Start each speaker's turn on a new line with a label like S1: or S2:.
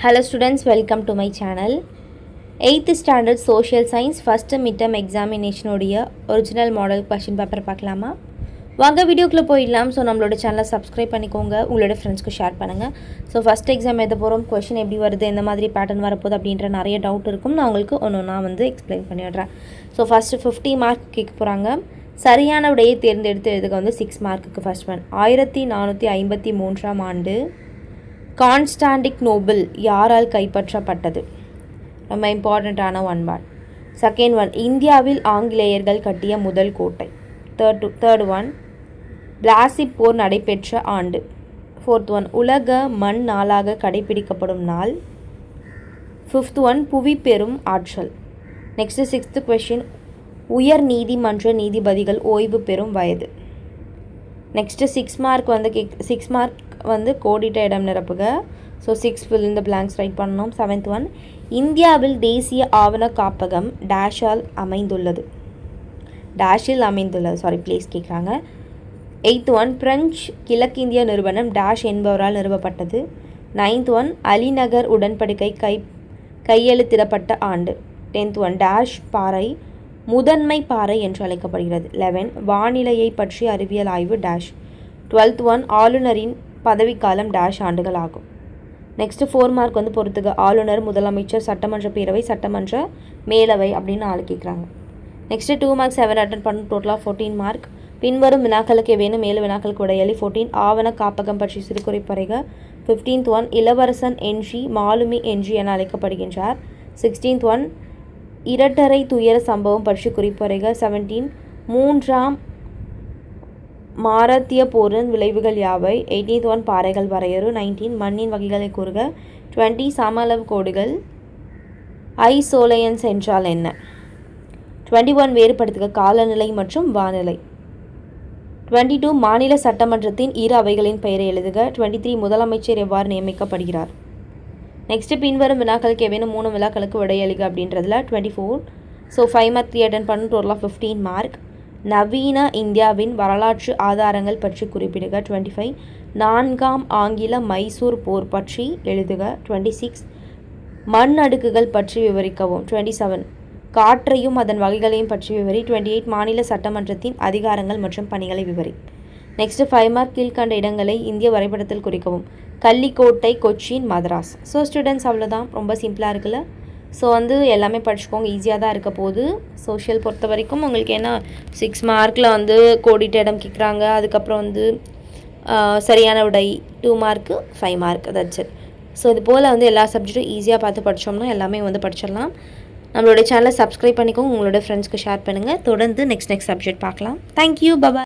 S1: Hello students, welcome to my channel. 8th standard social science first midterm examination உடைய original model question paper பார்க்கலாமா? வாங்க வீடியோக்குள்ள போயிடலாம். So நம்மளோட சேனலை சப்ஸ்கிரைப் பண்ணிக்கோங்க, உங்களோட ஃப்ரெண்ட்ஸ்க்கு ஷேர் பண்ணுங்கள். ஸோ ஃபஸ்ட் எக்ஸாம் எழுத போகிறோம், கொஷின் எப்படி வருது, எந்த மாதிரி பேட்டர்ன் வரப்போகுது அப்படின்ற நிறைய டவுட் இருக்கும். நான் உங்களுக்கு ஒன்று எக்ஸ்பிளைன் பண்ணிடுறேன். ஸோ ஃபஸ்ட்டு 50 மார்க் கேட்க போகிறாங்க. சரியான விடையை தேர்ந்தெடுத்து எழுதுக 6 மார்க்குக்கு. ஃபர்ஸ்ட் ஒன், 1453ஆம் ஆண்டு கான்ஸ்டாண்டினோபிள் யாரால் கைப்பற்றப்பட்டது? ரொம்ப இம்பார்ட்டண்ட்டான வேர்ட். செகண்ட் ஒன், இந்தியாவில் ஆங்கிலேயர்கள் கட்டிய முதல் கோட்டை. தேர்ட் ஒன், பிளாசி போர் நடைபெற்ற ஆண்டு. ஃபோர்த் ஒன், உலக மண் நாளாக கடைபிடிக்கப்படும் நாள். ஃபிஃப்த் ஒன், புவி பெரும் ஆற்றல். நெக்ஸ்ட்டு 6th கொஷின், உயர் நீதிமன்ற நீதிபதிகள் ஓய்வு பெறும் வயது. நெக்ஸ்ட்டு 6 மார்க் வந்து கோடிட்ட இடம் நிரப்புக. So 6 fill in the blanks write பண்ணணும். 7th ஒன், இந்தியாவில் தேசிய ஆவண காப்பகம் டேஷில் அமைந்துள்ளது. பிளேஸ் கேட்குறாங்க. 8th ஒன், பிரெஞ்சு கிழக்கிந்திய நிறுவனம் டேஷ் என்பவரால் நிறுவப்பட்டது. 9th ஒன், அலிநகர் உடன்படிக்கை கையெழுத்திடப்பட்ட ஆண்டு. 10th ஒன், டேஷ் பாறை முதன்மை பாறை என்று அழைக்கப்படுகிறது. 11 வானிலையை பற்றி அறிவியல் ஆய்வு டேஷ். 12th ஒன், ஆளுநரின் பதவிக்காலம் டேஷ் ஆண்டுகள் ஆகும். நெக்ஸ்ட்டு 4 மார்க் வந்து பொறுத்துக. ஆளுநர், முதலமைச்சர், சட்டமன்ற பேரவை, சட்டமன்ற மேலவை அப்படின்னு ஆளு கேட்குறாங்க. நெக்ஸ்ட்டு 2 மார்க்ஸ் 7 அட்டன் பண்ணணும். டோட்டலாக 14 மார்க். பின்வரும் வினாக்களுக்கு வேணும் 7 வினாக்களுக்கு விடையளி. 14 ஆவண காப்பகம் பற்றி சிறுகுறிப்பறைக. 15th ஒன், இளவரசன் என்ஜி மாலுமி என்ஜி என அழைக்கப்படுகின்றார். 16th ஒன், இரட்டரை துயர சம்பவம் பற்றி குறிப்பறைக. 17 மூன்றாம் மாரத்திய போரின் விளைவுகள் யாவை? 18th ஒன், பாறைகள் வரையறு. 19 மண்ணின் வகைகளை கூறுக. 20 சம அளவு கோடுகள். ஐசோலேயன்ஸ் என்றால் என்ன? 21 வேறுபடுத்துக காலநிலை மற்றும் வானிலை. 22 மாநில சட்டமன்றத்தின் இரு அவைகளின் பெயரை எழுதுக. 23 முதலமைச்சர் எவ்வாறு நியமிக்கப்படுகிறார்? நெக்ஸ்ட்டு பின்வரும் வினாக்களுக்கு ஏவேனும் 3 வினாக்களுக்கு விடையளிக அப்படின்றதுல 24. ஸோ 5 மார்க் 3 அட்டன் பண்ணணும். டோட்டலாக 15 மார்க். நவீன இந்தியாவின் வரலாற்று ஆதாரங்கள் பற்றி குறிப்பிடுக. 25 4ஆம் ஆங்கில மைசூர் போர் பற்றி எழுதுக. 26 மண் அடுக்குகள் பற்றி விவரிக்கவும். 27 காற்றையும் அதன் வகைகளையும் பற்றி விவரி. 28 மாநில சட்டமன்றத்தின் அதிகாரங்கள் மற்றும் பணிகளை விவரி. நெக்ஸ்ட்டு 5 மார்க் கீழ்கண்ட இடங்களை இந்திய வரைபடத்தில் குறிக்கவும். கள்ளிக்கோட்டை, கொச்சின், மதராஸ். ஸோ ஸ்டூடெண்ட்ஸ் அவ்வளோதான், ரொம்ப சிம்பிளாக இருக்குல்ல. ஸோ வந்து எல்லாமே படிச்சுக்கோங்க, ஈஸியாக தான் இருக்க போகுது. சோஷியல் பொறுத்த வரைக்கும் உங்களுக்கு ஏன்னா 6 மார்க்கில் வந்து கோடிட்ட இடம் கேட்குறாங்க. அதுக்கப்புறம் வந்து சரியான விடை 2 mark 5 mark, that's it. So இது போல் வந்து எல்லா சப்ஜெக்ட்டும் ஈஸியாக பார்த்து படித்தோம்னா எல்லாமே வந்து படிச்சிடலாம். நம்மளோட சேனலை சப்ஸ்கிரைப் பண்ணிக்கோங்க, உங்களோட ஃப்ரெண்ட்ஸ்க்கு ஷேர் பண்ணுங்கள். தொடர்ந்து நெக்ஸ்ட் சப்ஜெக்ட் பார்க்கலாம். Thank you, bye bye.